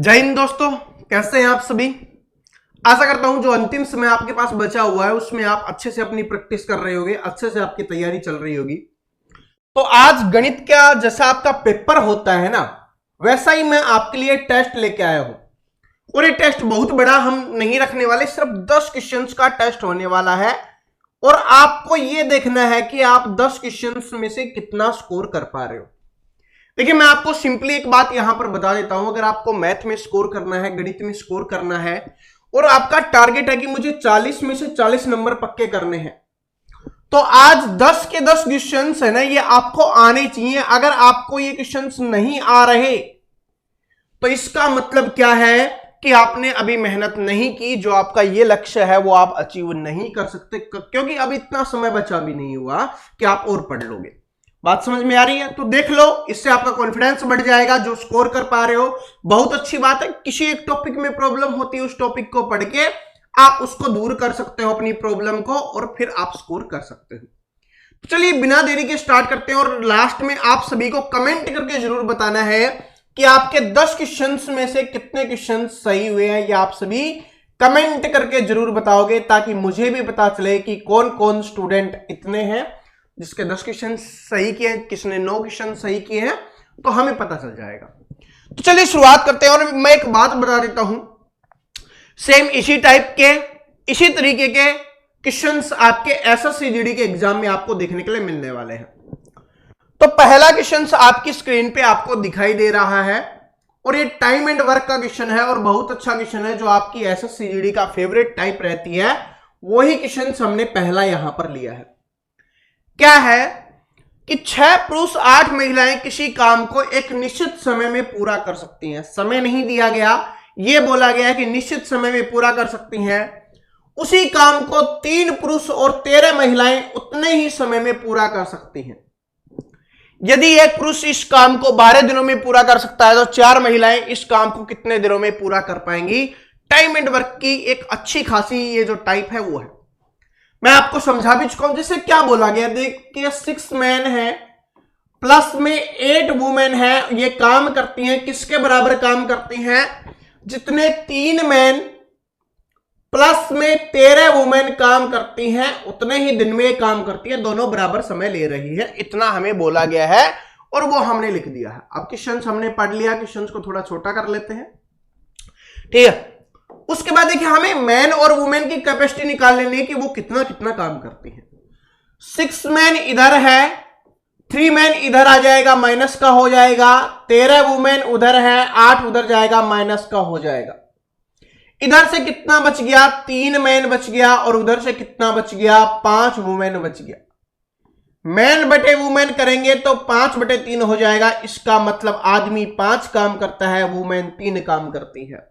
जय हिंद दोस्तों, कैसे हैं आप सभी। आशा करता हूं जो अंतिम समय आपके पास बचा हुआ है उसमें आप अच्छे से अपनी प्रैक्टिस कर रहे होंगे, अच्छे से आपकी तैयारी चल रही होगी। तो आज गणित का जैसा आपका पेपर होता है ना, वैसा ही मैं आपके लिए टेस्ट लेके आया हूं। और ये टेस्ट बहुत बड़ा हम नहीं रखने वाले, सिर्फ 10 क्वेश्चंस का टेस्ट होने वाला है और आपको ये देखना है कि आप 10 क्वेश्चंस में से कितना स्कोर कर पा रहे हो। देखिए, मैं आपको सिंपली एक बात यहां पर बता देता हूं। अगर आपको मैथ में स्कोर करना है, गणित में स्कोर करना है और आपका टारगेट है कि मुझे 40 में से 40 नंबर पक्के करने हैं, तो आज 10 के 10 क्वेश्चंस है ना, ये आपको आने चाहिए। अगर आपको ये क्वेश्चंस नहीं आ रहे तो इसका मतलब क्या है कि आपने अभी मेहनत नहीं की। जो आपका ये लक्ष्य है वो आप अचीव नहीं कर सकते, क्योंकि अभी इतना समय बचा भी नहीं हुआ कि आप और पढ़ लोगे। बात समझ में आ रही है? तो देख लो, इससे आपका कॉन्फिडेंस बढ़ जाएगा। जो स्कोर कर पा रहे हो बहुत अच्छी बात है। किसी एक टॉपिक में प्रॉब्लम होती है, उस टॉपिक को पढ़ के आप उसको दूर कर सकते हो, अपनी प्रॉब्लम को, और फिर आप स्कोर कर सकते हो। तो चलिए बिना देरी के स्टार्ट करते हैं। और लास्ट में आप सभी को कमेंट करके जरूर बताना है कि आपके 10 क्वेश्चंस में से कितने क्वेश्चन सही हुए हैं। ये आप सभी कमेंट करके जरूर बताओगे, ताकि मुझे भी पता चले कि कौन कौन स्टूडेंट इतने हैं जिसके 10 क्वेश्चन सही किए हैं, किसने 9 क्वेश्चन सही किए हैं, तो हमें पता चल जाएगा। तो चलिए शुरुआत करते हैं। और मैं एक बात बता देता हूं, सेम इसी टाइप के, इसी तरीके के क्वेश्चंस आपके एसएससी जीडी के एग्जाम में आपको देखने के लिए मिलने वाले हैं। तो पहला क्वेश्चन आपकी स्क्रीन पे आपको दिखाई दे रहा है और ये टाइम एंड वर्क का क्वेश्चन है और बहुत अच्छा क्वेश्चन है। जो आपकी एसएससी जीडी का फेवरेट टाइप रहती है, वही क्वेश्चन हमने पहला यहां पर लिया है। क्या है कि 6 पुरुष 8 महिलाएं किसी काम को एक निश्चित समय में पूरा कर सकती हैं। समय नहीं दिया गया, यह बोला गया है कि निश्चित समय में पूरा कर सकती हैं। उसी काम को 3 पुरुष और 13 महिलाएं उतने ही समय में पूरा कर सकती हैं। यदि एक पुरुष इस काम को 12 दिनों में पूरा कर सकता है, तो 4 महिलाएं इस काम को कितने दिनों में पूरा कर पाएंगी। टाइम एंड वर्क की एक अच्छी खासी ये जो टाइप है वो है। मैं आपको समझा भी चुका हूं। जैसे क्या बोला गया, देखिए 6 मैन है प्लस में 8 वुमेन है, ये काम करती हैं। किसके बराबर काम करती हैं? जितने 3 मैन प्लस में 13 वुमेन काम करती हैं, उतने ही दिन में काम करती है। दोनों बराबर समय ले रही है, इतना हमें बोला गया है और वो हमने लिख दिया है। अब क्वेश्चन हमने पढ़ लिया, क्वेश्चन को थोड़ा छोटा कर लेते हैं, ठीक है। उसके बाद देखिए, हमें मैन और वुमेन की कैपेसिटी निकाल लेनी है कि वो कितना कितना काम करती है। 6 मैन इधर है, 3 मैन इधर आ जाएगा, माइनस का हो जाएगा। 13 वुमेन उधर है, 8 उधर जाएगा, माइनस का हो जाएगा। इधर से कितना बच गया? 3 मैन बच गया। और उधर से कितना बच गया? 5 वुमेन बच गया। मैन बटे वुमेन करेंगे तो 5 बटे 3 हो जाएगा। इसका मतलब आदमी 5 काम करता है, वुमेन 3 काम करती है।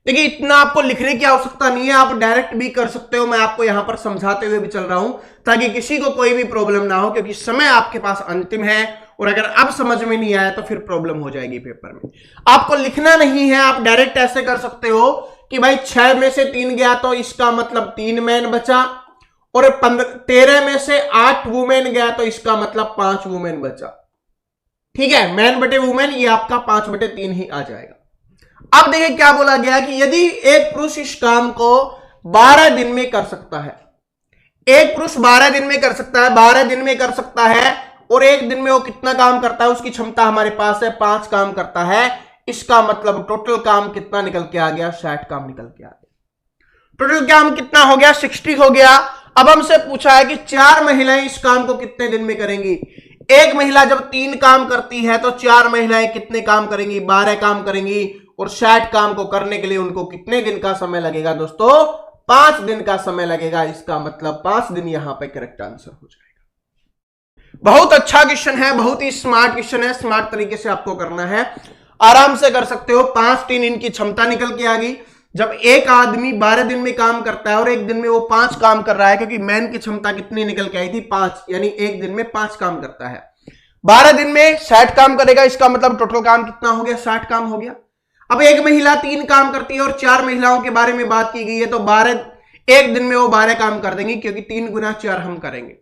देखिए, इतना आपको लिखने की आवश्यकता नहीं है, आप डायरेक्ट भी कर सकते हो। मैं आपको यहां पर समझाते हुए भी चल रहा हूं ताकि किसी को कोई भी प्रॉब्लम ना हो, क्योंकि समय आपके पास अंतिम है और अगर अब समझ में नहीं आया तो फिर प्रॉब्लम हो जाएगी पेपर में। आपको लिखना नहीं है, आप डायरेक्ट ऐसे कर सकते हो कि भाई 6 में से 3 गया तो इसका मतलब 3 मैन बचा, और 13 में से 8 वुमेन गया तो इसका मतलब 5 वुमेन बचा। ठीक है, मैन बटे वुमेन ये आपका 5 बटे 3 ही आ जाएगा। अब देखिए क्या बोला गया कि यदि एक पुरुष इस काम को 12 दिन में कर सकता है, एक पुरुष 12 दिन में कर सकता है, 12 दिन में कर सकता है, और एक दिन में वो कितना काम करता है, उसकी क्षमता हमारे पास है 5 काम करता है। इसका मतलब टोटल काम कितना निकल के आ गया? 60 काम निकल के आ गया। टोटल काम कितना हो गया? 60 हो गया। अब हमसे पूछा है कि 4 महिलाएं इस काम को कितने दिन में करेंगी। एक महिला जब 3 काम करती है तो 4 महिलाएं कितने काम करेंगी? 12 काम करेंगी। और 60 काम को करने के लिए उनको कितने दिन का समय लगेगा दोस्तों? 5 दिन का समय लगेगा। इसका मतलब 5 दिन यहां पे करेक्ट आंसर हो जाएगा। बहुत अच्छा क्वेश्चन है, बहुत ही स्मार्ट क्वेश्चन है। स्मार्ट तरीके से आपको करना है, आराम से कर सकते हो। 5 3 इनकी क्षमता निकल के आ गई। जब एक आदमी 12 दिन में काम करता है और एक दिन में वो 5 काम कर रहा है, क्योंकि मैन की क्षमता कितनी निकल के आई थी? 5, यानी एक दिन में 5 काम करता है। 12 दिन में 60 काम करेगा, इसका मतलब टोटल काम कितना हो गया? 60 काम हो गया। अब एक महिला 3 काम करती है और 4 महिलाओं के बारे में बात की गई है, तो 12 एक दिन में वो 12 काम कर देंगी, क्योंकि 3 गुना 4 हम करेंगे।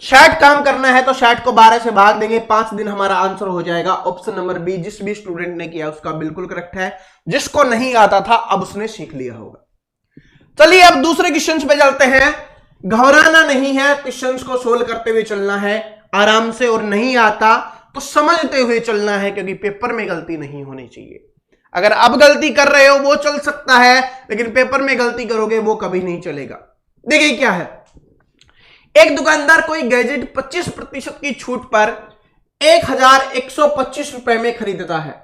शायद काम करना है तो शायद को 12 से भाग देंगे, 5 दिन हमारा आंसर हो जाएगा ऑप्शन नंबर बी। जिस भी स्टूडेंट ने किया उसका बिल्कुल करेक्ट है, जिसको नहीं आता था अब उसने सीख लिया होगा। चलिए अब दूसरे क्वेश्चन पे चलते हैं। घबराना नहीं है, क्वेश्चंस को सोल्व करते हुए चलना है आराम से, और नहीं आता तो समझते हुए चलना है, क्योंकि पेपर में गलती नहीं होनी चाहिए। अगर अब गलती कर रहे हो वो चल सकता है, लेकिन पेपर में गलती करोगे वो कभी नहीं चलेगा। देखिए क्या है, एक दुकानदार कोई गैजेट 25% की छूट पर 1125 रुपए में खरीदता है।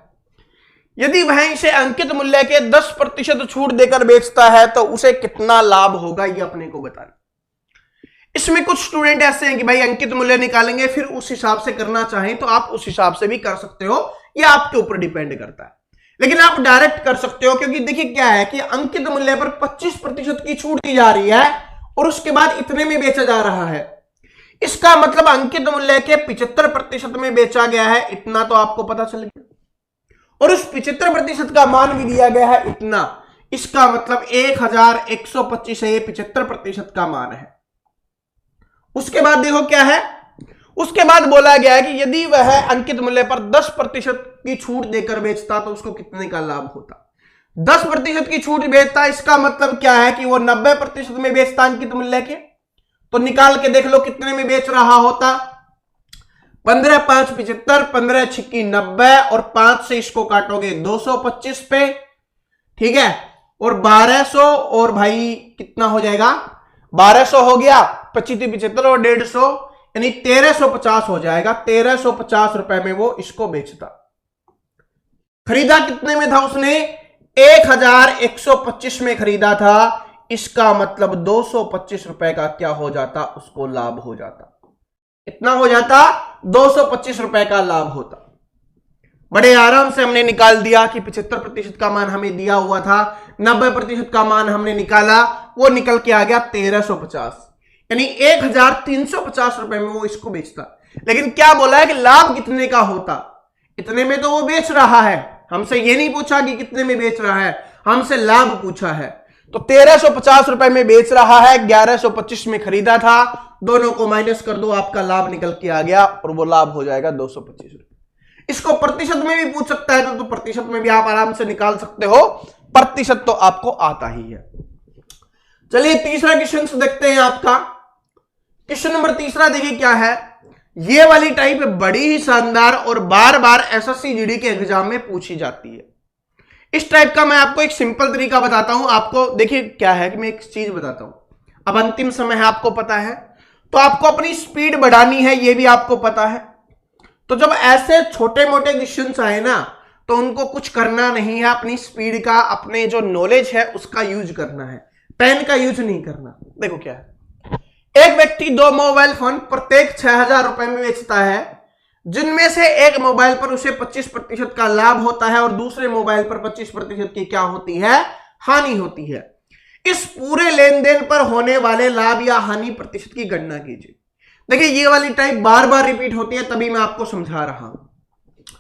यदि वह इसे अंकित मूल्य के 10% छूट देकर बेचता है तो उसे कितना लाभ होगा, यह अपने को बताना। इसमें कुछ स्टूडेंट ऐसे हैं कि भाई अंकित मूल्य निकालेंगे, फिर उस हिसाब से करना चाहें तो आप उस हिसाब से भी कर सकते हो, यह आपके ऊपर डिपेंड करता है। लेकिन आप डायरेक्ट कर सकते हो, क्योंकि देखिए क्या है कि अंकित मूल्य पर 25% की छूट दी जा रही है और उसके बाद इतने में बेचा जा रहा है। इसका मतलब अंकित मूल्य के 75% में बेचा गया है, इतना तो आपको पता चल गया, और उस 75% का मान भी दिया गया है इतना। इसका मतलब 1125 है, ये 75% का मान है। उसके बाद देखो क्या है, उसके बाद बोला गया है कि यदि वह अंकित मूल्य पर 10% की छूट देकर बेचता तो उसको कितने का लाभ होता। 10% की छूट बेचता, इसका मतलब क्या है कि वो 90% में बेचता अंकित मूल्य के, तो निकाल के देख लो कितने में बेच रहा होता। 15 5 75, 15 6 90, और 5 से इसको काटोगे 225 पे, ठीक है, और 1200, और भाई कितना हो जाएगा, 1200 हो गया, 25 75 और 150, यानी 1350 हो जाएगा। 1350 रुपए में वो इसको बेचता। खरीदा कितने में था उसने, 1125 में खरीदा था। इसका मतलब 225 रुपए का क्या हो जाता, उसको लाभ हो जाता। कितना हो जाता, 225 रुपए का लाभ होता। बड़े आराम से हमने निकाल दिया कि 75% का मान हमें दिया हुआ था, 90% का मान हमने निकाला, वो निकल के आ गया 1350, यानी 1350 रुपए में वो इसको बेचता। लेकिन क्या बोला है कि लाभ कितने का होता, इतने में तो वो बेच रहा है। हमसे ये नहीं पूछा कि कितने में बेच रहा है, हमसे लाभ पूछा है। तो 1350 रुपए में बेच रहा है, 1125 में खरीदा था, दोनों को माइनस कर दो, आपका लाभ निकल के आ गया, और वो लाभ हो जाएगा 225 रुपए। इसको प्रतिशत में भी पूछ सकता है तो प्रतिशत में भी आप आराम से निकाल सकते हो, प्रतिशत तो आपको आता ही है। चलिए तीसरा क्वेश्चन देखते हैं आपका। क्वेश्चन नंबर तीसरा देखिए क्या है, ये वाली टाइप बड़ी ही शानदार और बार बार एसएससी जीडी के एग्जाम में पूछी जाती है। इस टाइप का मैं आपको एक सिंपल तरीका बताता हूं। आपको देखिए क्या है कि मैं एक चीज बताता हूं, अब अंतिम समय है, आपको पता है, तो आपको अपनी स्पीड बढ़ानी है, ये भी आपको पता है। तो जब ऐसे छोटे मोटे क्वेश्चंस आए ना, तो उनको कुछ करना नहीं है, अपनी स्पीड का, अपने जो नॉलेज है उसका यूज करना है, पेन का यूज नहीं करना। देखो क्या है, एक व्यक्ति 2 मोबाइल फोन प्रत्येक 6000 रुपए में बेचता है, जिनमें से एक मोबाइल पर उसे 25% का लाभ होता है और दूसरे मोबाइल पर 25% की क्या होती है, हानि होती है। इस पूरे लेन देन पर होने वाले लाभ या हानि प्रतिशत की गणना कीजिए। देखिए ये वाली टाइप बार बार रिपीट होती है, तभी मैं आपको समझा रहा हूं।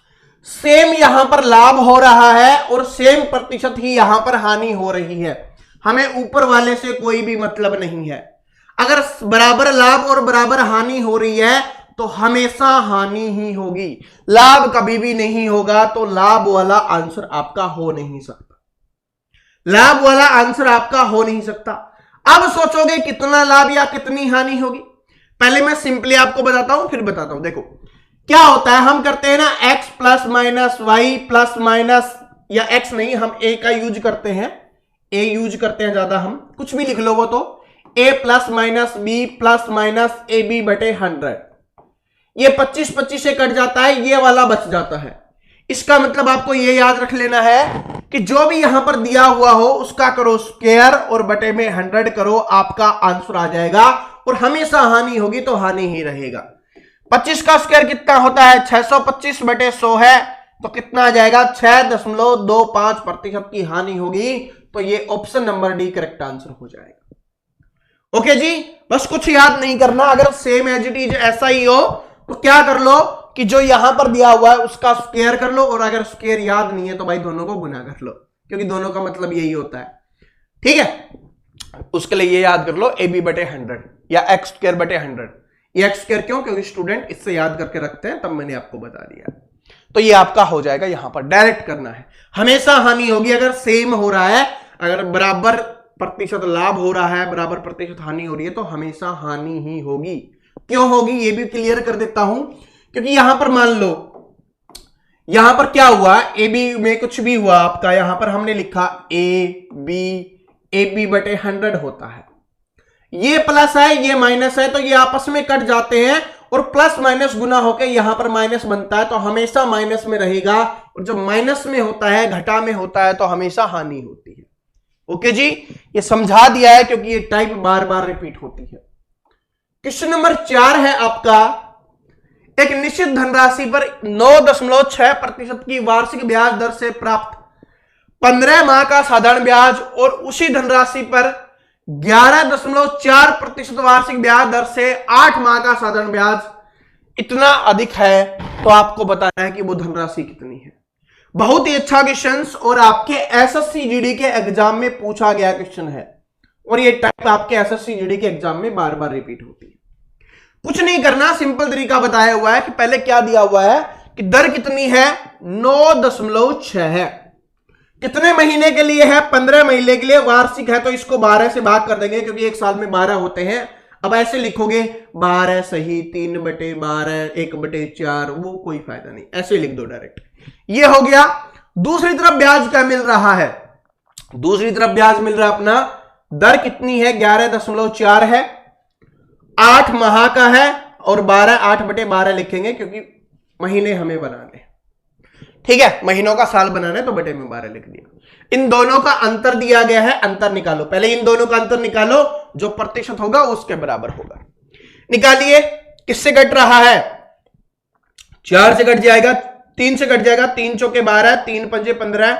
सेम यहां पर लाभ हो रहा है और सेम प्रतिशत ही यहां पर हानि हो रही है, हमें ऊपर वाले से कोई भी मतलब नहीं है। अगर बराबर लाभ और बराबर हानि हो रही है तो हमेशा हानि ही होगी, लाभ कभी भी नहीं होगा। तो लाभ वाला आंसर आपका हो नहीं सकता, लाभ वाला आंसर आपका हो नहीं सकता। अब सोचोगे कितना लाभ या कितनी हानि होगी, पहले मैं सिंपली आपको बताता हूं फिर बताता हूं। देखो क्या होता है, हम करते हैं ना x plus minus y plus minus, या x नहीं, हम a का यूज करते हैं, a यूज करते हैं ज्यादा, हम कुछ भी लिख लो वो तो a plus minus B plus minus A B बटे 100। ये 25 से कट जाता है, ये वाला बच जाता है। इसका मतलब आपको ये याद रख लेना है कि जो भी यहां पर दिया हुआ हो उसका करो स्क्वायर और बटे में 100 करो, आपका आंसर आ जाएगा। और हमेशा हानि होगी तो हानि ही रहेगा। 25 का स्क्वायर कितना होता है, 625 बटे 100 है, तो कितना आ जाएगा, 6.25% की हानि होगी। तो ये option number D correct answer हो जाएगा। ओके जी, बस कुछ याद नहीं करना। अगर सेम एज इट इज ऐसा ही हो तो क्या कर लो कि जो यहां पर दिया हुआ है उसका स्क्वायर कर लो, और अगर स्क्वायर याद नहीं है तो भाई दोनों को गुना कर लो, क्योंकि दोनों का मतलब यही होता है। ठीक है, उसके लिए ये याद कर लो, ए बी बटे 100 या एक्स स्क्वायर बटे 100, ये x स्क्वायर क्यों? क्योंकि स्टूडेंट इससे याद करके रखते हैं, तब मैंने आपको बता दिया। तो ये आपका हो जाएगा, यहां पर डायरेक्ट करना है। हमेशा हानि होगी अगर सेम हो रहा है, अगर बराबर प्रतिशत लाभ हो रहा है, बराबर प्रतिशत हानि हो रही है, तो हमेशा हानि ही होगी। क्यों होगी ये भी क्लियर कर देता हूं, क्योंकि यहां पर मान लो यहां पर क्या हुआ, ए बी में कुछ भी हुआ आपका, यहां पर हमने लिखा ए बी बटे 100 होता है, ये प्लस है ये माइनस है, तो ये आपस में कट जाते हैं और प्लस माइनस गुना होकर यहां पर माइनस बनता है, तो हमेशा माइनस में रहेगा। और जब माइनस में होता है, घटा में होता है, तो हमेशा हानि होती है। ओके जी, ये समझा दिया है क्योंकि ये टाइप बार बार रिपीट होती है। क्वेश्चन नंबर 4 है आपका, एक निश्चित धनराशि पर 9.6% की वार्षिक ब्याज दर से प्राप्त 15 माह का साधारण ब्याज और उसी धनराशि पर 11.4% वार्षिक ब्याज दर से 8 माह का साधारण ब्याज इतना अधिक है, तो आपको बताना है कि वो धनराशि कितनी है। बहुत ही अच्छा क्वेश्चन और आपके एसएससी जीडी के एग्जाम में पूछा गया क्वेश्चन है, और ये टाइप आपके एसएससी जीडी के एग्जाम में बार बार रिपीट होती है। कुछ नहीं करना, सिंपल तरीका बताया हुआ है कि पहले क्या दिया हुआ है कि दर कितनी है, 9.6 है। कितने महीने के लिए है, 15 महीने के लिए, वार्षिक है तो इसको 12 से भाग कर देंगे क्योंकि एक साल में 12 होते हैं। अब ऐसे लिखोगे 12 सही 3/12 1/4, वो कोई फायदा नहीं, ऐसे लिख दो डायरेक्ट। ये हो गया। दूसरी तरफ ब्याज क्या मिल रहा है, दूसरी तरफ ब्याज मिल रहा है अपना, दर कितनी है 11.4 है, 8 माह का है, और 12 8/12 लिखेंगे क्योंकि महीने हमें बनाने, ठीक है, महीनों का साल बनाना है तो बटे में 12 लिख दिया। इन दोनों का अंतर दिया गया है, अंतर निकालो, पहले इन दोनों का अंतर निकालो, जो प्रतिशत होगा उसके बराबर होगा। निकालिए, किससे कट रहा है, 4 से कट जाएगा, 3 से कट जाएगा, 3 चौके 12, 3 पंजे 15,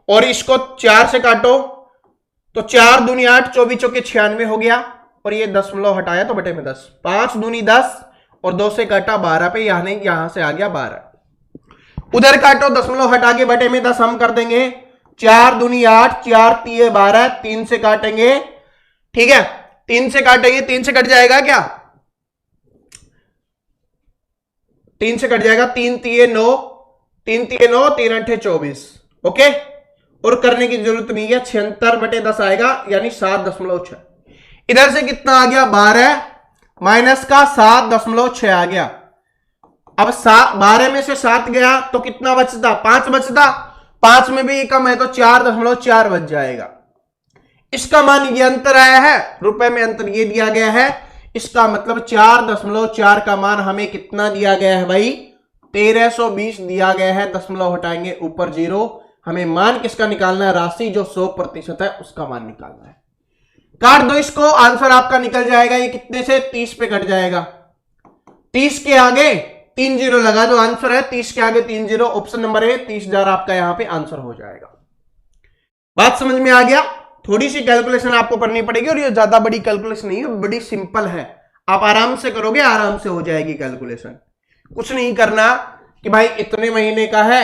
और इसको 4 से काटो तो 4 दूनी 8, 24 चौके 96 हो गया, और ये दशमलव हटाया तो बटे में 10, 5 दूनी 10 और 2 से काटा 12 पे, यहां से आ गया 12, उधर काटो दशमलव हटा के बटे में 10 हम कर देंगे, 4 दूनी 8, 4 3 12, 3 से काटेंगे, ठीक है, 3 से काटेंगे, 3 से कट जाएगा क्या, 3 से कट जाएगा, 3 3 9, 3 3 9, 3 8 24, ओके, और करने की जरूरत नहीं है, 76/10 आएगा यानी 7.6। इधर से कितना आ गया 12 माइनस का 7.6 आ गया। अब 12 में से 7 गया तो कितना बचता, 5 बचता, 5 में भी कम है तो 4.4 बच जाएगा। इसका मान ये अंतर आया है, रुपए में अंतर ये दिया गया है, इसका मतलब 4.4 का मान हमें कितना दिया गया है भाई, 1320 दिया गया है। दशमलव हटाएंगे ऊपर 0, हमें मान किसका निकालना है, राशि जो 100% है उसका मान निकालना है। काट दो इसको, आंसर आपका निकल जाएगा, ये कितने से 30 पे कट जाएगा, 30 के आगे 3 0 लगा दो, आंसर है 30 के आगे 3 0, ऑप्शन नंबर है 30,000 आपका यहां पे आंसर हो जाएगा। बात समझ में आ गया। थोड़ी सी कैलकुलेशन आपको करनी पड़ेगी, और ये ज्यादा बड़ी कैलकुलेशन नहीं है, बड़ी सिंपल है, आप आराम से करोगे, आराम से हो जाएगी कैलकुलेशन। कुछ नहीं करना कि भाई इतने महीने का है,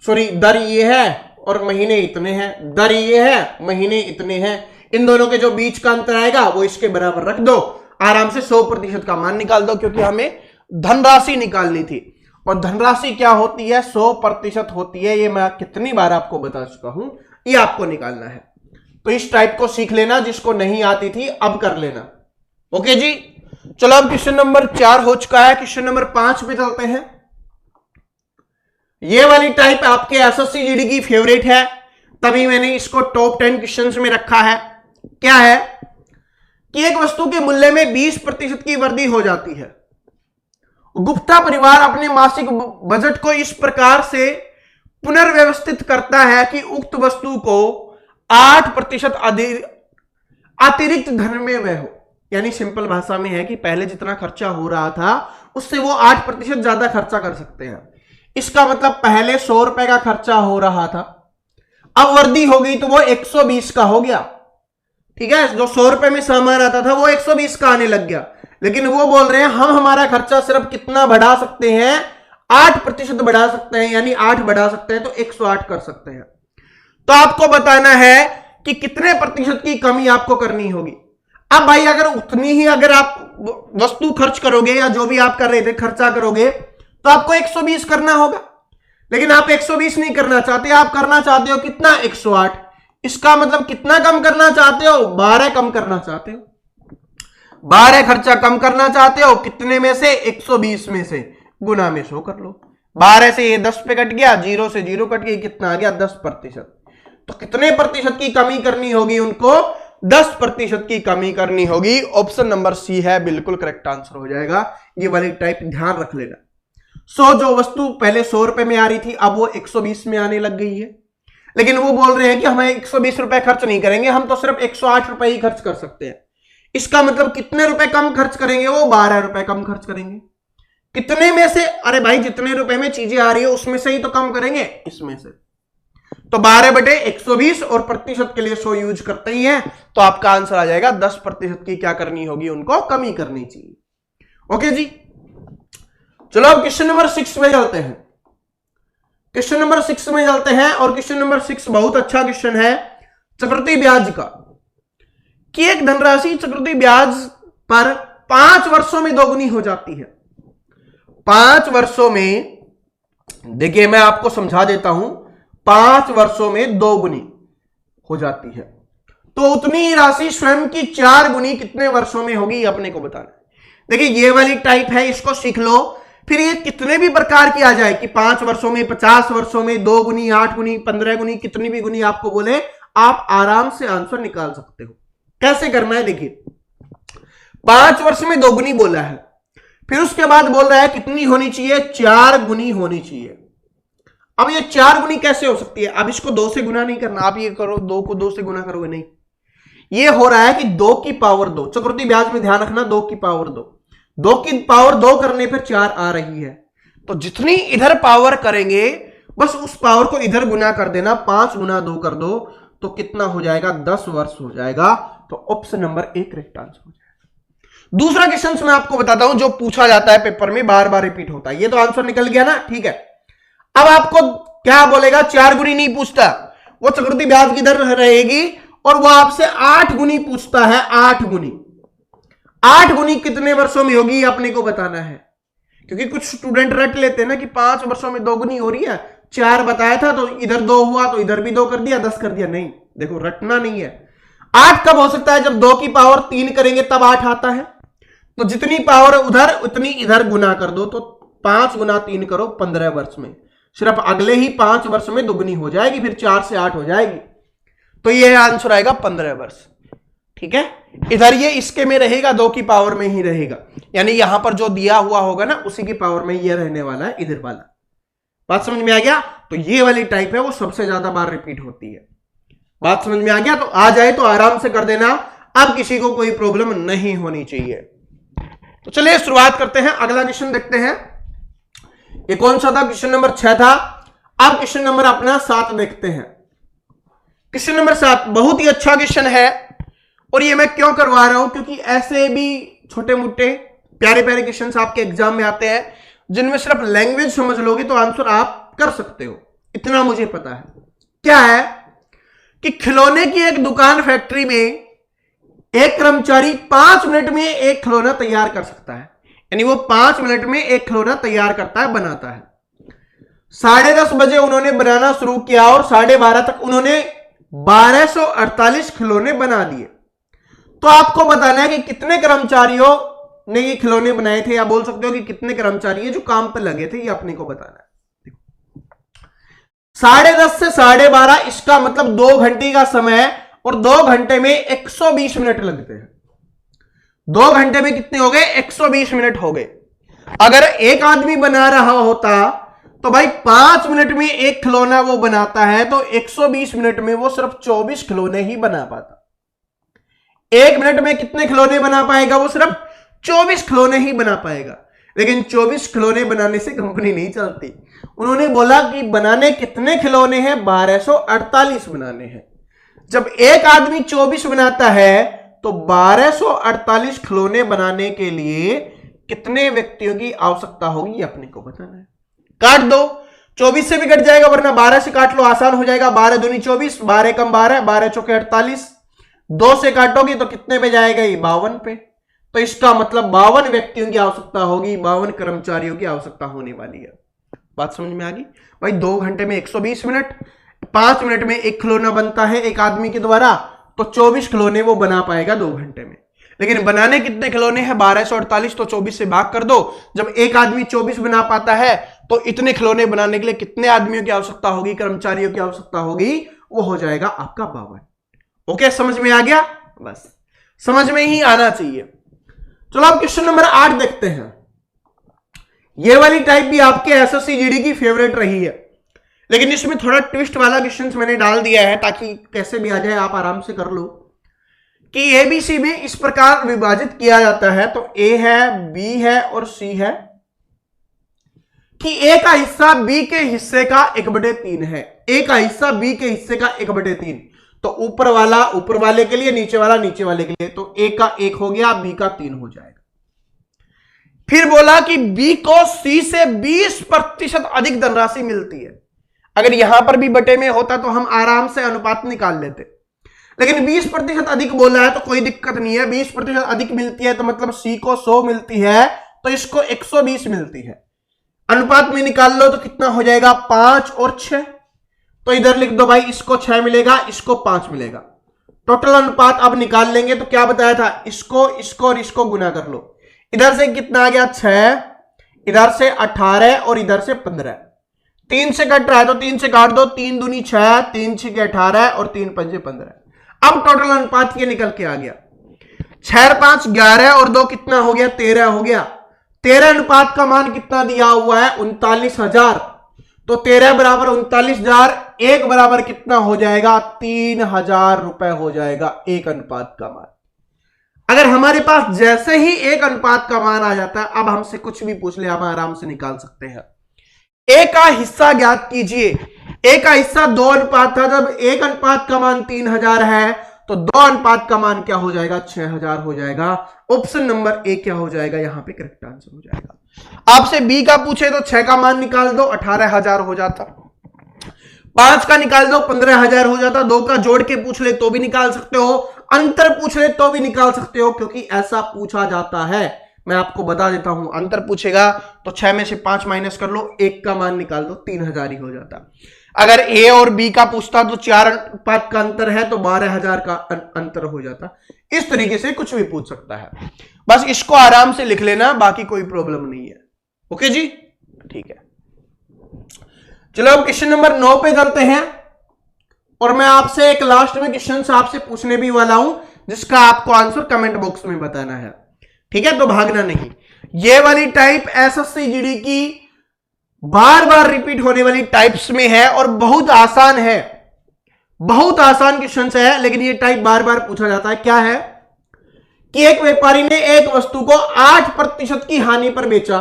सॉरी दर ये है और महीने इतने हैं, दर ये है महीने इतने हैं, इन दोनों के जो बीच का अंतर आएगा वो इसके बराबर रख दो, आराम से 100% का मान निकाल दो, क्योंकि हमें धनराशि निकालनी थी, और धनराशि क्या होती है, 100% होती है। ये मैं कितनी बार आपको बता चुका हूं, ये आपको निकालना है। तो इस टाइप को सीख लेना, जिसको नहीं आती थी अब कर लेना। ओके जी, चलो अब क्वेश्चन नंबर 4 हो चुका है, क्वेश्चन नंबर 5 पे चलते हैं। ये वाली टाइप आपके एसएससी जीडी की फेवरेट है, तभी मैंने इसको टॉप 10 क्वेश्चंस में रखा है। क्या है कि एक वस्तु के मूल्य में 20% की वृद्धि हो जाती है। गुप्ता परिवार अपने मासिक बजट को इस प्रकार से पुनर्व्यवस्थित करता है कि उक्त वस्तु को 8% अतिरिक्त धन में व्यय हो। यानी सिंपल भाषा में है कि पहले जितना खर्चा हो रहा था उससे वो 8% ज्यादा खर्चा कर सकते हैं। इसका मतलब पहले 100 रुपए का खर्चा हो रहा था, अब वृद्धि हो गई तो वो 120 का हो गया, ठीक है। जो 100 रुपए में सामान आता था वो 120 का आने लग गया, लेकिन वो बोल रहे हैं हम हमारा खर्चा सिर्फ कितना बढ़ा सकते हैं, 8% बढ़ा सकते हैं, यानी 8 बढ़ा सकते हैं तो 108 कर सकते हैं। तो आपको बताना है कि कितने प्रतिशत की कमी आपको करनी होगी। अब भाई अगर उतनी ही अगर आप वस्तु खर्च करोगे या जो भी आप कर रहे थे खर्चा करोगे तो आपको 120 करना होगा, लेकिन आप 120 नहीं करना चाहते, आप करना चाहते हो कितना 108। इसका मतलब कितना कम करना चाहते हो, 12 कम करना चाहते हो, 12 खर्चा कम करना चाहते हो। कितने में से, 120 में से, गुना में 100 कर लो। 12 से ये 10 पे कट गया, 0 से 0 कट गया, कितना आ गया 10%। तो कितने प्रतिशत की कमी करनी होगी उनको, 10% की कमी करनी होगी। ऑप्शन नंबर सी है बिल्कुल करेक्ट आंसर हो जाएगा। ये वाली टाइप ध्यान रख लेना। जो वस्तु पहले 100 रुपए में आ रही थी अब वो 120 में आने लग गई है, लेकिन वो बोल रहे हैं कि हमें 120 रुपए खर्च नहीं करेंगे, हम तो सिर्फ 108 रुपए ही खर्च कर सकते हैं। इसका मतलब कितने रुपए कम खर्च करेंगे, वो 12 रुपए कम खर्च करेंगे। कितने में से, अरे भाई जितने रुपए में चीजें आ रही है उसमें से ही तो कम करेंगे, इसमें से। तो 12/120 और प्रतिशत के लिए 100 यूज करते ही है, तो आपका आंसर आ जाएगा 10% की क्या करनी होगी, उनको कमी करनी चाहिए। ओके जी, चलो अब क्वेश्चन नंबर 6 में चलते हैं। क्वेश्चन नंबर 6 में चलते हैं और क्वेश्चन नंबर 6 बहुत अच्छा क्वेश्चन है चक्रवृद्धि ब्याज का, कि एक धनराशि चक्रवृद्धि ब्याज पर 5 वर्षों में दोगुनी हो जाती है। 5 वर्षों में, देखिए मैं आपको समझा देता हूं, 5 वर्षों में दोगुनी हो जाती है, तो उतनी ही राशि स्वयं की 4 गुनी कितने वर्षों में होगी, अपने को बताना है। देखिए ये वाली टाइप है, इसको सीख लो, फिर ये कितने भी प्रकार की आ जाए कि 5 वर्षों में, 50 वर्षों में, 2 गुनी, 8 गुनी, 15 गुनी, कितनी भी गुनी आपको बोले, आप आराम से आंसर निकाल सकते हो। कैसे करना है, देखिए 5 वर्ष में 2 गुनी बोला है, फिर उसके बाद बोल रहा है कितनी होनी चाहिए, 4 गुनी होनी चाहिए। अब ये 4 गुनी कैसे हो सकती है, अब इसको 2 से गुना नहीं करना, आप ये करो 2 को 2 से गुना करोगे नहीं, ये हो रहा है कि 2 की पावर 2, चक्रवृद्धि ब्याज में ध्यान रखना, 2 की पावर 2, 2 की पावर 2 करने पर 4 आ रही है, तो जितनी इधर पावर करेंगे बस उस पावर को इधर गुना कर देना, 5 गुना 2 कर दो तो कितना हो जाएगा, 10 वर्ष हो जाएगा। तो ऑप्शन नंबर 1 करेक्ट आंसर हो जाएगा। दूसरा क्वेश्चन मैं आपको बताता हूं जो पूछा जाता है पेपर में, बार बार रिपीट होता है, ये तो आंसर निकल गया ना, ठीक है। अब आपको क्या बोलेगा, 4 गुनी नहीं पूछता, वो चक्रवृद्धि ब्याज किधर रहेगी और वो आपसे 8 गुनी पूछता है, 8 गुनी। 8 गुनी कितने वर्षों में होगी अपने को बताना है, क्योंकि कुछ स्टूडेंट रट लेते हैं ना कि 5 वर्षों में 2 गुनी हो रही है, 4 बताया था तो इधर 2 हुआ तो इधर भी 2 कर दिया, 10 कर दिया। नहीं, देखो रटना नहीं है। 8 कब हो सकता है, जब 2 की पावर 3 करेंगे तब 8 आता है, तो जितनी पावर उधर उतनी इधर गुना कर दो, तो 5 गुना 3 करो 15 वर्ष में, सिर्फ अगले ही 5 वर्ष में दुगनी हो जाएगी, फिर 4 से 8 हो जाएगी, तो ये आंसर आएगा 15 वर्ष। ठीक है, इधर ये इसके में रहेगा, 2 की पावर में ही रहेगा, यानी यहां पर जो दिया हुआ होगा ना उसी की पावर में ये रहने वाला है, इधर वाला। बात समझ में आ गया, तो ये वाली टाइप है वो सबसे ज्यादा बार रिपीट होती है। बात समझ में आ गया, तो आ जाए तो आराम से कर देना, अब किसी को कोई प्रॉब्लम नहीं होनी चाहिए। तो चलिए शुरुआत करते हैं, अगला क्वेश्चन देखते हैं। ये कौन सा था, क्वेश्चन नंबर 6 था। अब क्वेश्चन नंबर अपना 7 देखते हैं। क्वेश्चन नंबर 7 बहुत ही अच्छा क्वेश्चन है, और ये मैं क्यों करवा रहा हूं, क्योंकि ऐसे भी छोटे मोटे प्यारे प्यारे क्वेश्चन आपके एग्जाम में आते हैं जिनमें सिर्फ लैंग्वेज समझ लोगे तो आंसर आप कर सकते हो, इतना मुझे पता है। क्या है कि खिलौने की एक दुकान फैक्ट्री में एक कर्मचारी 5 मिनट में एक खिलौना तैयार कर सकता है, यानी वो 5 मिनट में एक खिलौना तैयार करता है, बनाता है। 10:30 बजे उन्होंने बनाना शुरू किया और 12:30 तक उन्होंने 1248 खिलौने बना दिए। तो आपको बताना है कि कितने कर्मचारियों ने ये खिलौने बनाए थे, या बोल सकते हो कि कितने कर्मचारी है जो काम पर लगे थे, ये अपने को बताना है। 10:30 से 12:30, इसका मतलब 2 घंटे का समय है, और 2 घंटे में 120 मिनट लगते हैं। 2 घंटे में कितने हो गए, 120 मिनट हो गए। अगर एक आदमी बना रहा होता तो भाई 5 मिनट में एक खिलौना वो बनाता है, तो 120 मिनट में वो सिर्फ 24 खिलौने ही बना पाता। 1 मिनट में कितने खिलौने बना पाएगा, वो सिर्फ 24 खिलौने ही बना पाएगा। लेकिन 24 खिलौने बनाने से कंपनी नहीं चलती। उन्होंने बोला कि बनाने कितने खिलौने हैं, 1248 बनाने हैं। जब एक आदमी 24 बनाता है तो 1248 खिलौने बनाने के लिए कितने व्यक्तियों की आवश्यकता होगी, अपने को बताना है। काट दो, 24 से भी कट जाएगा, वरना 12 से काट लो, आसान हो जाएगा। 12 दूनी 24, 12 कम 12, 12 चौके 48। 2 से काटोगे तो कितने पे जाएगा, ये 52 पे। तो इसका मतलब 52 व्यक्तियों की आवश्यकता होगी, 52 कर्मचारियों की आवश्यकता होने वाली है। बात समझ में आ गई भाई? 2 घंटे में 120 मिनट, 5 मिनट में एक खिलौना बनता है एक आदमी के द्वारा, तो 24 खिलौने वो बना पाएगा 2 घंटे में। लेकिन बनाने कितने खिलौने हैं? 1248, तो 24 से भाग कर दो। जब एक आदमी 24 बना पाता है तो इतने खिलौने बनाने के लिए कितने आदमियों की आवश्यकता होगी, कर्मचारियों की आवश्यकता होगी? वो हो जाएगा आपका 52। ओके, समझ में आ गया? बस समझ में ही आना चाहिए। चलो अब क्वेश्चन नंबर 8 देखते हैं। ये वाली टाइप भी आपके एसएससी जीडी की फेवरेट रही है, लेकिन इसमें थोड़ा ट्विस्ट वाला क्वेश्चन मैंने डाल दिया है ताकि कैसे भी आ जाए आप आराम से कर लो। कि एबीसी में इस प्रकार विभाजित किया जाता है, तो ए है, बी है और सी है, कि ए का हिस्सा बी के हिस्से का 1/3 है। ए का हिस्सा बी के हिस्से का 1/3, तो ऊपर वाला ऊपर वाले के लिए, नीचे वाला नीचे वाले के लिए, तो ए का 1 हो गया, बी का 3 हो जाएगा। फिर बोला कि बी को सी से 20% अधिक धनराशि मिलती है। अगर यहां पर भी बटे में होता तो हम आराम से अनुपात निकाल लेते, लेकिन 20% अधिक बोला है तो कोई दिक्कत नहीं है। 20% अधिक मिलती है तो मतलब सी को 100 मिलती है, तो इसको 120 मिलती है। अनुपात में निकाल लो तो कितना हो जाएगा? 5 और 6, तो इधर लिख दो भाई, इसको 6 मिलेगा, इसको 5 मिलेगा। टोटल अनुपात अब निकाल लेंगे तो क्या बताया था? इसको इसको और इसको गुना कर लो। इधर से कितना आ गया? 6, इधर से 18 और इधर से 15। 3 से कट रहा है तो 3 से काट दो, 3 दूनी 6, 3 6 18 और 3 5 15। अब टोटल अनुपात ये निकल के आ गया 6 5 11 और 2 कितना हो गया? 13 हो गया। 13 अनुपात का मान कितना दिया हुआ है? 39,000। तो 13 बराबर 39,000, 1 बराबर कितना हो जाएगा? 3,000 रुपए हो जाएगा एक अनुपात का मान। अगर हमारे पास जैसे ही एक अनुपात का मान आ जाता है, अब हमसे कुछ भी पूछ ले, हम आराम से निकाल सकते हैं। ए का हिस्सा ज्ञात कीजिए। ए का हिस्सा 2 अनुपात था, जब एक अनुपात का मान 3,000 है तो 2 अनुपात का मान क्या हो जाएगा? 6,000 हो जाएगा। ऑप्शन नंबर ए क्या हो जाएगा? यहां पे करेक्ट आंसर हो जाएगा। आपसे बी का पूछे तो 6 का मान निकाल दो, 18,000 हो जाता। 5 का निकाल दो, 15,000 हो जाता। 2 का जोड़ के पूछ ले तो भी निकाल सकते हो, अंतर पूछ ले तो भी निकाल सकते हो, क्योंकि ऐसा पूछा जाता है। मैं आपको बता देता हूं, अंतर पूछेगा तो 6 में से 5 माइनस कर लो, 1 का मान निकाल दो, 3,000 ही हो जाता। अगर ए और बी का पूछता तो 4 अनुपात का अंतर है तो 12,000 का अंतर हो जाता। इस तरीके से कुछ भी पूछ सकता है, बस इसको आराम से लिख लेना, बाकी कोई प्रॉब्लम नहीं है। ओके जी, ठीक है। चलो अब क्वेश्चन नंबर 9 पे चलते हैं, और मैं आपसे एक लास्ट में क्वेश्चन आपसे पूछने भी वाला हूं, जिसका आपको आंसर कमेंट बॉक्स में बताना है। ठीक है, तो भागना नहीं। ये वाली टाइप एसएससी जीडी की बार बार रिपीट होने वाली टाइप्स में है और बहुत आसान है, बहुत आसान क्वेश्चन है, लेकिन ये टाइप बार बार पूछा जाता है। क्या है कि एक व्यापारी ने एक वस्तु को 8% की हानि पर बेचा।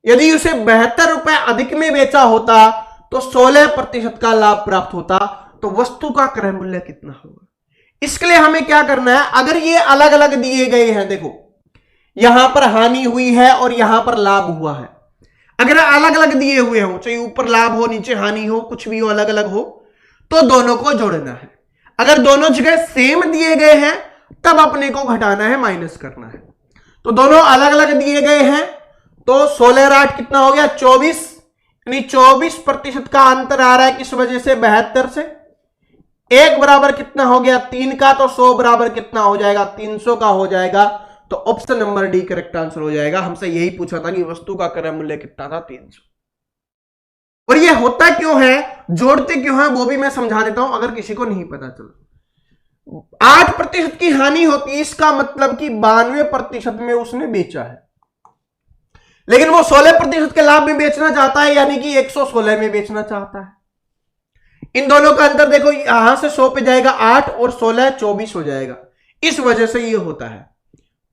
यदि उसे 72 रुपए अधिक में बेचा होता तो 16% का लाभ प्राप्त होता। तो वस्तु का क्रय मूल्य कितना होगा? इसके लिए हमें क्या करना है? अगर ये अलग अलग दिए गए हैं, देखो यहां पर हानि हुई है और यहां पर लाभ हुआ है, अगर अलग अलग दिए हुए हो, चाहे ऊपर लाभ हो नीचे हानि हो, कुछ भी हो, अलग अलग हो, तो दोनों को जोड़ना है। अगर दोनों जगह सेम दिए गए हैं तब अपने को घटाना है, माइनस करना है। तो दोनों अलग अलग दिए गए हैं, तो 16 और 8 कितना हो गया? 24, यानी 24% का अंतर आ रहा है। किस वजह से? 72 से। 1 बराबर कितना हो गया? 3 का, तो 100 बराबर कितना हो जाएगा? 300 का हो जाएगा। तो option number D correct answer हो जाएगा। हमसे यही पूछा था कि वस्तु का क्रय मूल्य कितना था? 300। और ये होता क्यों है, जोड़ते क्यों है, वो भी मैं समझा देता हूं अगर किसी को नहीं पता चला। 8% की हानि होती है, इसका मतलब कि 92% में उसने बेचा है, लेकिन वो 16% के लाभ में बेचना चाहता है, यानी कि 116 में बेचना चाहता है। इन दोनों का अंतर देखो, यहां से 100 पे जाएगा 8 और 16 24 हो जाएगा। इस वजह से ये होता है।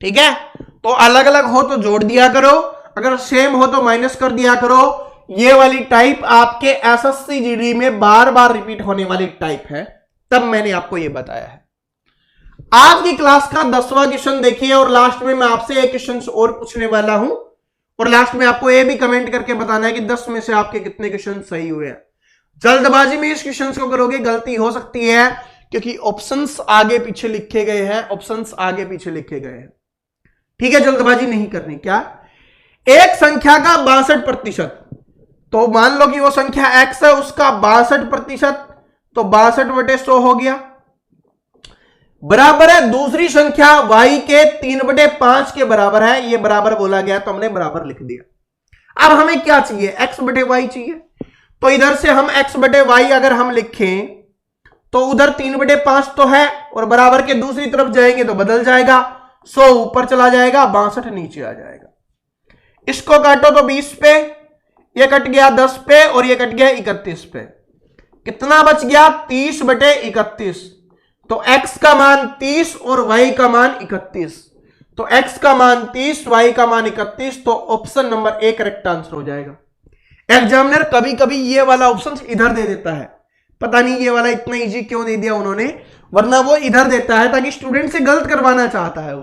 ठीक है, तो अलग अलग हो तो जोड़ दिया करो, अगर सेम हो तो माइनस कर दिया करो। ये वाली टाइप आपके एसएससी जीडी में बार बार रिपीट होने वाली टाइप है, तब मैंने आपको ये बताया है। आज की क्लास का 10वां क्वेश्चन देखिए, और लास्ट में मैं आपसे एक क्वेश्चन और पूछने वाला हूं, और लास्ट में आपको ये भी कमेंट करके बताना है कि 10 में से आपके कितने क्वेश्चन सही हुए हैं। जल्दबाजी में इस क्वेश्चन को करोगे गलती हो सकती है, क्योंकि ऑप्शंस आगे पीछे लिखे गए हैं, ऑप्शंस आगे पीछे लिखे गए हैं। ठीक है, जल्दबाजी नहीं करनी। क्या? एक संख्या का 62%, तो मान लो कि वो संख्या x है, उसका 62%, तो 62/100 हो गया, बराबर है दूसरी संख्या y के 3/5 के बराबर है। ये बराबर बोला गया तो हमने बराबर लिख दिया। अब हमें क्या चाहिए? x/y चाहिए। तो इधर से हम x/y अगर हम लिखें तो उधर 3/5 तो है, और बराबर के दूसरी तरफ जाएंगे तो बदल जाएगा, 100 ऊपर चला जाएगा, 62 नीचे आ जाएगा। इसको काटो तो 20 पे, ये कट गया 10 पे, और ये कट गया 31 पे। कितना बच गया? 30/31। तो x का मान 30 और y का मान 31। तो x का मान 30, y का मान 31, तो option number A correct answer हो जाएगा। एग्जामिनर कभी कभी ये वाला ऑप्शन इधर दे देता है, पता नहीं ये वाला इतना इजी क्यों दे दिया उन्होंने, वरना वो इधर देता है ताकि स्टूडेंट से गलत करवाना चाहता है वो।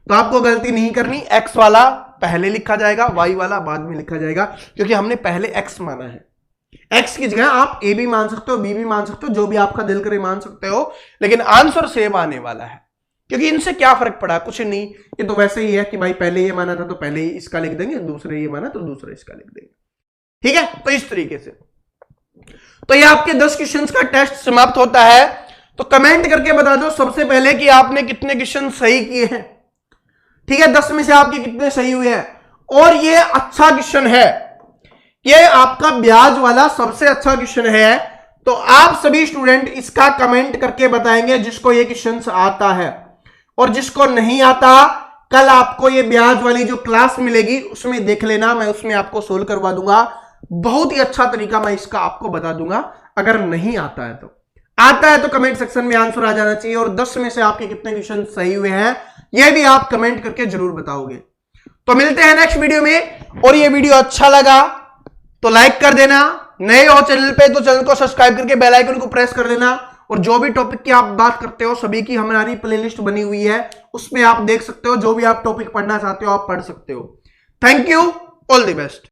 तो आपको गलती नहीं करनी, x वाला पहले लिखा जाएगा, y वाला बाद में लिखा जाएगा, क्योंकि हमने पहले x माना है। x की जगह आप a भी मान सकते हो, b भी मान सकते हो, जो भी आपका दिल करे मान सकते हो, लेकिन आंसर सेम आने वाला है। क्योंकि इनसे क्या फर्क पड़ा? कुछ नहीं, ये तो वैसे ही है कि भाई पहले ये माना था तो पहले ही इसका लिख देंगे, दूसरे ये माना तो दूसरा इसका लिख देंगे। ठीक है, तो इस तरीके से तो ये आपके 10 क्वेश्चंस का टेस्ट समाप्त होता है। तो कमेंट करके बता दो सबसे पहले कि आपने कितने क्वेश्चन सही किए हैं। ठीक है, 10 में से आपके कितने सही हुए हैं। और ये अच्छा क्वेश्चन है, ये आपका ब्याज वाला सबसे अच्छा क्वेश्चन है। तो आप सभी स्टूडेंट इसका कमेंट करके बताएंगे जिसको ये क्वेश्चन आता है, और जिसको नहीं आता कल आपको ये ब्याज वाली जो क्लास मिलेगी उसमें देख लेना, मैं उसमें आपको सोल्व करवा दूंगा। बहुत ही अच्छा तरीका मैं इसका आपको बता दूंगा। अगर नहीं आता है तो, आता है तो कमेंट सेक्शन में आंसर आ जाना चाहिए। और 10 में से आपके कितने क्वेश्चन सही हुए हैं यह भी आप कमेंट करके जरूर बताओगे। तो मिलते हैं नेक्स्ट वीडियो में। और ये वीडियो अच्छा लगा तो लाइक कर देना, नए हो चैनल पे तो चैनल को सब्सक्राइब करके बेल आइकन को प्रेस कर देना। और जो भी टॉपिक की आप बात करते हो सभी की हमारी प्लेलिस्ट बनी हुई है, उसमें आप देख सकते हो, जो भी आप टॉपिक पढ़ना चाहते हो आप पढ़ सकते हो। Thank you, all the best.